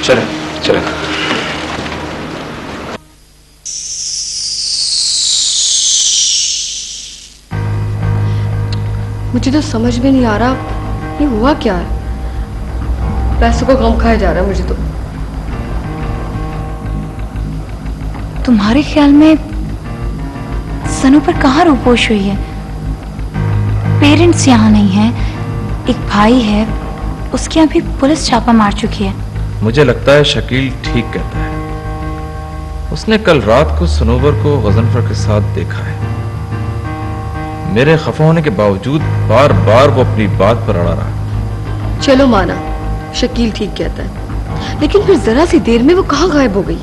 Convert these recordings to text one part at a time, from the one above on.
चले चले। मुझे तो समझ में नहीं आ रहा ये हुआ क्या है। पैसों को गम खाया जा रहा है मुझे तो। तुम्हारे ख्याल में सनू पर कहाँ रूपोश हुई है? पेरेंट्स यहाँ नहीं है, एक भाई है, उसके यहाँ भी पुलिस छापा मार चुकी है। मुझे लगता है शकील ठीक कहता है। उसने कल रात को सनोवर को गजनफर के साथ देखा है। मेरे खफा होने के बावजूद बार बार वो अपनी बात पर अड़ा रहा। चलो माना शकील ठीक कहता है, लेकिन फिर जरा सी देर में वो कहाँ गायब हो गई?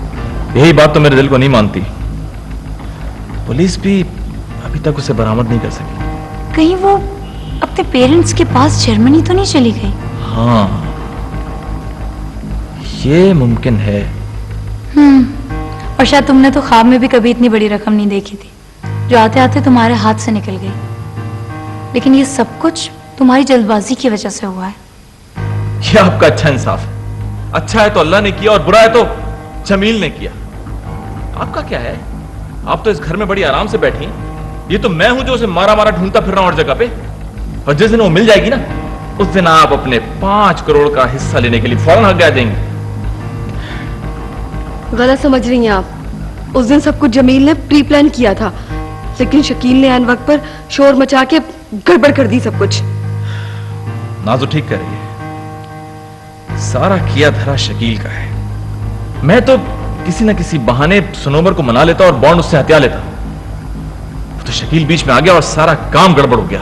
यही बात तो मेरे दिल को नहीं मानती। पुलिस भी अभी तक उसे बरामद नहीं कर सकी। कहीं वो अपने पेरेंट्स के पास जर्मनी तो नहीं चली गई? हाँ, ये मुमकिन है। और शायद तुमने तो ख्वाब में भी कभी इतनी बड़ी रकम नहीं देखी थी जो आते आते तुम्हारे हाथ से निकल गई। लेकिन ये सब कुछ तुम्हारी जल्दबाजी की वजह से हुआ है। ये आपका अच्छा इंसाफ है। अच्छा है तो अल्लाह ने किया और बुरा है तो जमील ने किया। आपका क्या है? आप तो इस घर में बड़ी आराम से बैठी हैं। ये तो मैं हूं जो उसे मारा मारा ढूंढता फिर रहा हूं हर जगह पे। और जिस दिन वो मिल जाएगी ना, उस दिन आप अपने 5 करोड़ का हिस्सा लेने के लिए फौरन हक जा देंगे। गलत समझ रही हैं आप। उस दिन सब कुछ जमील ने प्री प्लान किया था, लेकिन शकील ने ऐन वक्त पर शोर मचा के गड़बड़ कर दी सब कुछ। नाजो ठीक कर रही है। सारा किया धरा शकील का है। मैं तो किसी न किसी बहाने सनोवर को मना लेता और बॉन्ड उससे हत्या लेता। तो शकील बीच में आ गया और सारा काम गड़बड़ हो गया।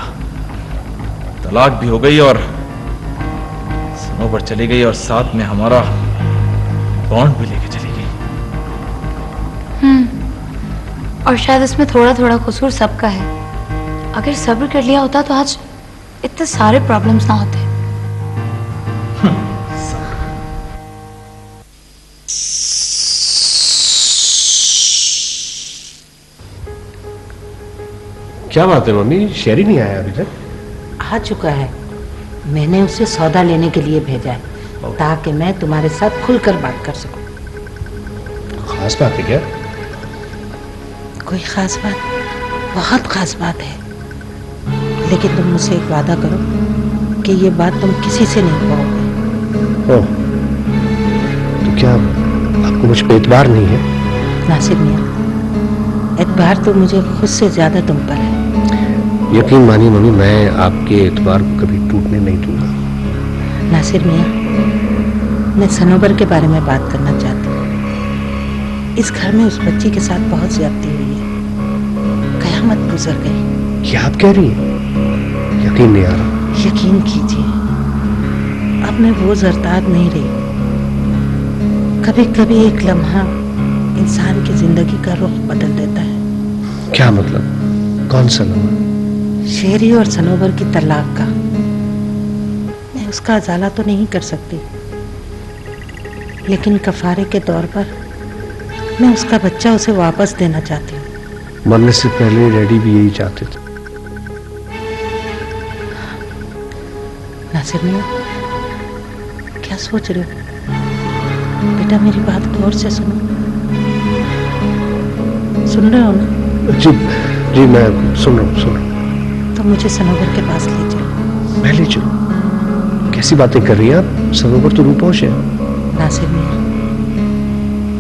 तलाक भी हो गई और सनोवर चली गई और साथ में हमारा बॉन्ड भी लेके चली गई। और शायद इसमें थोड़ा थोड़ा कसूर सबका है। अगर सब्र कर लिया होता तो आज इतने सारे प्रॉब्लम्स ना होते। क्या बात है मम्मी, शेरी नहीं आया अभी तक? आ चुका है। मैंने उसे सौदा लेने के लिए भेजा है ताकि मैं तुम्हारे साथ खुलकर बात कर सकूं। खास बात है क्या? कोई खास बात? बहुत खास बात है। लेकिन तुम मुझसे एक वादा करो कि ये बात तुम किसी से नहीं कहोगे। ओह, तो क्या आपको मुझ पे एतबार नहीं है? नासिर मियां, एतबार तो मुझे खुद से ज्यादा तुम पर है। यकीन मानिए मम्मी, मैं आपके एतबार को कभी टूटने नहीं दूंगा। नासिर मियां, मैं सनोवर के बारे में बात करना चाहती हूँ। इस घर में उस बच्ची के साथ बहुत ज्यादती हुई है। कयामत गुजर गई। क्या आप कह रही हैं? यकीन नहीं आ रहा। यकीन कीजिए, अब मैं वो जरदाद नहीं रही। कभी कभी एक लम्हा इंसान की जिंदगी का रुख बदल देता है। क्या मतलब? कौन सा लम्हा? शेरी और सनोवर की तलाक का। मैं उसका अजाला तो नहीं कर सकती, लेकिन कफारे के तौर पर मैं उसका बच्चा उसे वापस देना चाहती हूँ। मरने से पहले डैडी भी यही चाहते थे। नासिर मियां, क्या सोच रहे हो? बेटा मेरी बात गौर से सुनो। सुन रहे हो ना? जी जी, मैं सुन रहा हूँ। तो मुझे सनोवर के पास ले चलो। मैं ले चलूं? कैसी बातें कर रही हैं आप? सनोवर तो रूपोश है। नासिर मियां,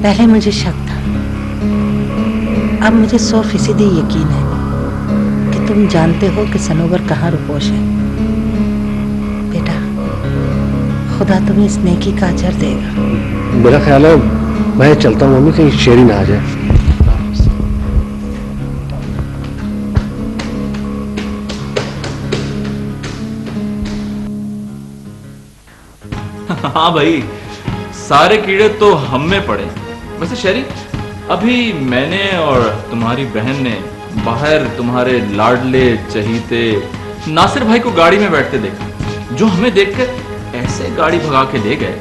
पहले मुझे शक था, अब मुझे 100% यकीन है कि तुम जानते हो कि सनोवर कहाँ रूपोश है। बेटा, खुदा तुम्हें इस नेकी का अजर देगा। मेरा ख्याल है मैं चलता हूँ मम्मी, कहीं शेरी ना आ जाए। हाँ भाई, सारे कीड़े तो हम में पड़े। वैसे शरी, अभी मैंने और तुम्हारी बहन ने बाहर तुम्हारे लाडले चहीते नासिर भाई को गाड़ी में बैठते देखा, जो हमें देखकर ऐसे गाड़ी भगा के ले गए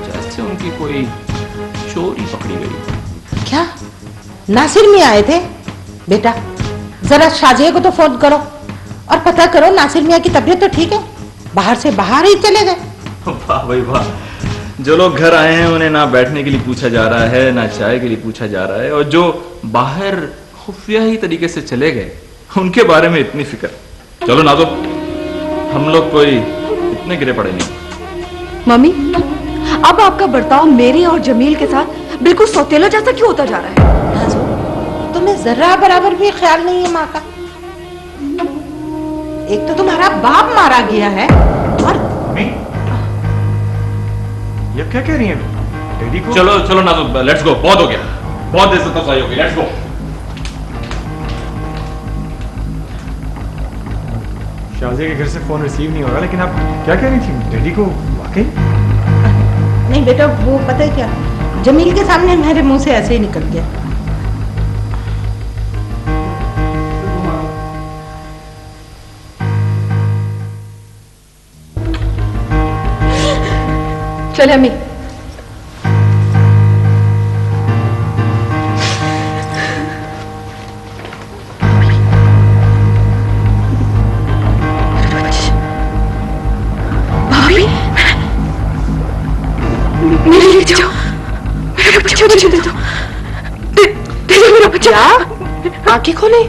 जैसे उनकी कोई चोरी पकड़ी गई। क्या नासिर मियां आए थे? बेटा जरा शाजिया को तो फोन करो और पता करो नासिर मियां की तबीयत तो ठीक है। बाहर से बाहर ही चले गए। वाह भाई वाह, जो लोग घर आए हैं उन्हें ना बैठने के लिए पूछा जा रहा है, ना चाय के लिए पूछा जा रहा है, और जो बाहर खुफिया ही तरीके से चले गए उनके बारे में इतनी फिक्र। चलो नाजो, हम लोग कोई इतने गिरे पड़े नहीं। मम्मी, अब आपका बर्ताव मेरे और जमील के साथ बिल्कुल सौतेला जैसा क्यों होता जा रहा है? नाजो, तुम्हें जरा बराबर भी ख्याल नहीं है माँ का। एक तो तुम्हारा बाप मारा गया है, और ये क्या कह रही हैं डैडी को? चलो चलो नाजो, लेट्स गो, बहुत हो गया, बहुत देर से तो सही हो गई, लेट्स गो। शाहजी के घर से फोन रिसीव नहीं हो रहा, लेकिन आप क्या कह रही थी? डैडी को वाकई? नहीं बेटा, वो पता है क्या, जमील के सामने मेरे मुंह से ऐसे ही निकल गया। चले अम्मी। भाभी, मेरे लिए जाओ, मेरा बच्चा मुझे दे दो, दे दो मेरा बच्चा। आंखें खोले।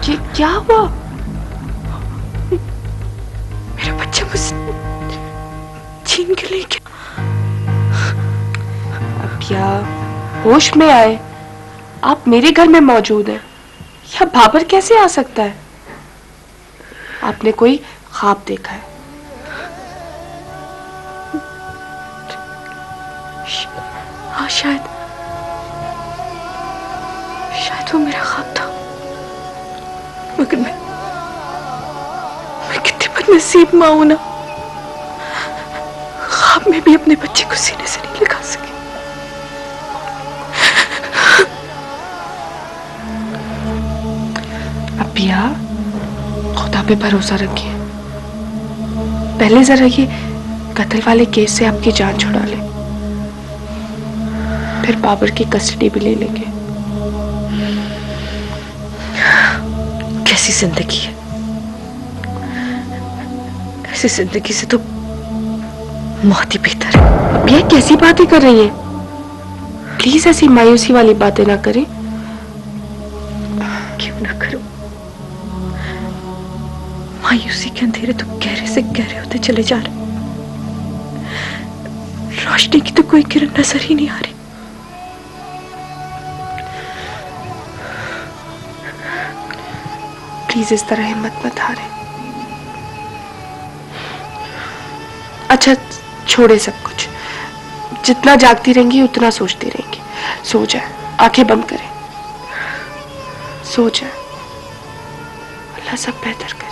ये क्या हुआ? मेरा बच्चा मुझसे छीन के ले गया। अब क्या होश में आए? आप मेरे घर में मौजूद हैं, या बाबर कैसे आ सकता है? आपने कोई ख्वाब देखा है? हाँ, शायद वो मेरा ख्वाब था, मगर मैं कितनी बदनसीब माँ हूं ना, ख्वाब में भी अपने बच्चे को सीने से नहीं लगा सकी। अबिया, खुदा पे भरोसा रखिए, पहले जरा ये कत्ल वाले केस से आपकी जान छुड़ा ले, फिर बाबर की कस्टडी भी ले लेंगे। कैसी जिंदगी है, ऐसी जिंदगी से तो मौत ही बेहतर है। अब ये कैसी बातें कर रही हैं? प्लीज ऐसी मायूसी वाली बातें ना करें। क्यों ना करूं? मायूसी के अंधेरे तो गहरे से गहरे होते चले जा रहे, रोशनी की तो कोई किरण नजर ही नहीं आ रही। प्लीज इस तरह हिम्मत मत हारे। अच्छा छोड़े सब कुछ, जितना जागती रहेंगी उतना सोचती रहेंगी। सो जाए, आंखें बंद करें, सो जाए, अल्लाह सब बेहतर करेगा।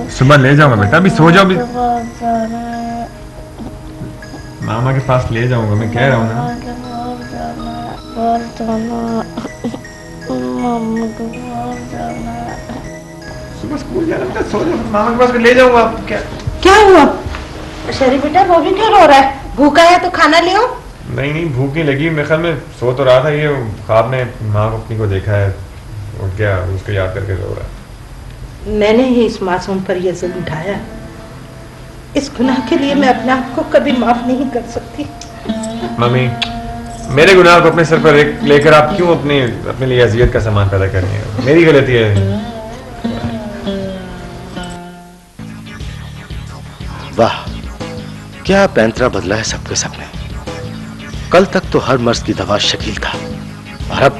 सुबह ले जाऊंगा बेटा, अभी सो जाओ। अभी मामा के पास ले जाऊंगा, मैं कह रहा हूँ ना। सुबह स्कूल जाना बेटा, सो जाओ, मामा के पास ले जाऊंगा। क्या हुआ शरी बेटा, वो भी क्यों रो रहा है? भूखा है तो खाना ले आओ। नहीं नहीं, भूख नहीं लगी, मेरे ख्याल में सो तो रहा था, ये ख्वाब में माँ को अपनी को देखा है और क्या उसको याद करके रो रहा है। मैंने ही इस मासूम पर यह जुल्म उठाया, इस गुनाह के लिए मैं अपने आप को कभी माफ नहीं कर सकती। मम्मी, मेरे गुनाह को अपने सर पर लेकर आप क्यों अपने लिए अजियत का सामान पैदा कर रही हैं? मेरी गलती है। वाह, क्या पैंतरा बदला है सबके सबने। कल तक तो हर मर्ज की दवा शकील था, और अब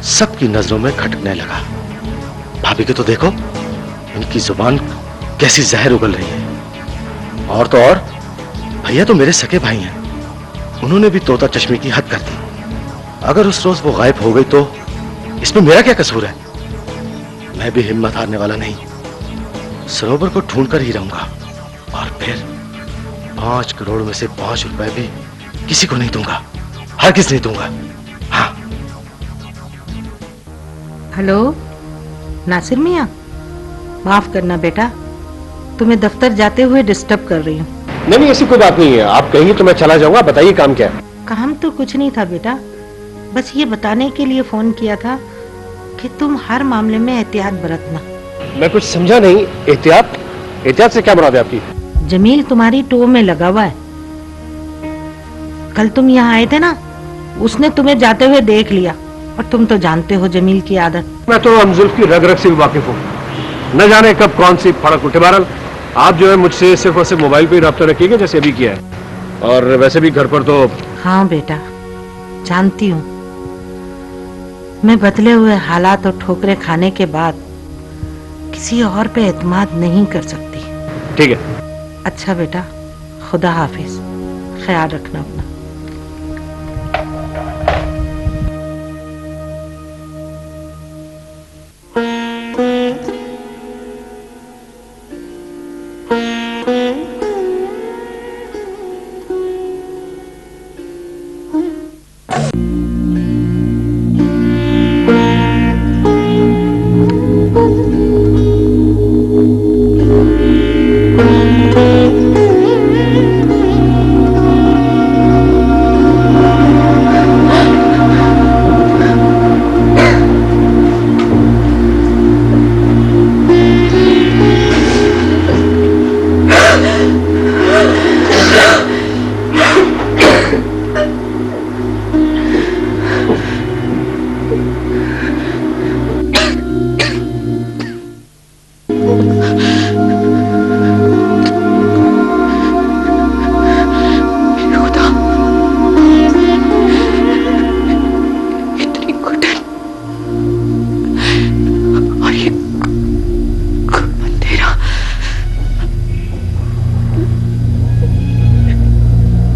सबकी नजरों में खटकने लगा। भाभी के तो देखो, इनकी जुबान कैसी जहर उगल रही है। और तो और भैया तो मेरे सके भाई हैं, उन्होंने भी तोता चश्मे की हद कर दी। अगर उस रोज वो गायब हो गई तो इसमें मेरा क्या कसूर है? मैं भी हिम्मत हारने वाला नहीं, सरोवर को ढूंढ कर ही रहूंगा, और फिर 5 करोड़ में से 5 रुपए भी किसी को नहीं दूंगा, हरगिज़ नहीं दूंगा। हाँ, हेलो नासिर मियाँ, माफ करना बेटा, तुम्हें दफ्तर जाते हुए डिस्टर्ब कर रही हूँ। नहीं नहीं, ऐसी कोई बात नहीं है, आप कहिए तो मैं चला जाऊंगा। बताइए काम क्या है? काम तो कुछ नहीं था बेटा, बस ये बताने के लिए फोन किया था कि तुम हर मामले में एहतियात बरतना। मैं कुछ समझा नहीं। एहतियात? एहतियात से क्या मुराद है आपकी? जमील तुम्हारी टो में लगा हुआ है। कल तुम यहाँ आए थे ना, उसने तुम्हें जाते हुए देख लिया, और तुम तो जानते हो जमील की आदत। मैं तो अमजुल्फ की रग रग से भी वाकिफ हूँ, न जाने कब कौन सी फड़क उठे। बहरहाल आप जो है मुझसे सिर्फ और सिर्फ मोबाइल पे ही रब्ता रखिएगा जैसे अभी किया है, और वैसे भी घर पर तो। हाँ बेटा, जानती हूँ, मैं बदले हुए हालात और ठोकरें खाने के बाद किसी और पे एतमाद नहीं कर सकती। ठीक है। अच्छा बेटा, खुदा हाफिज, ख्याल रखना अपना।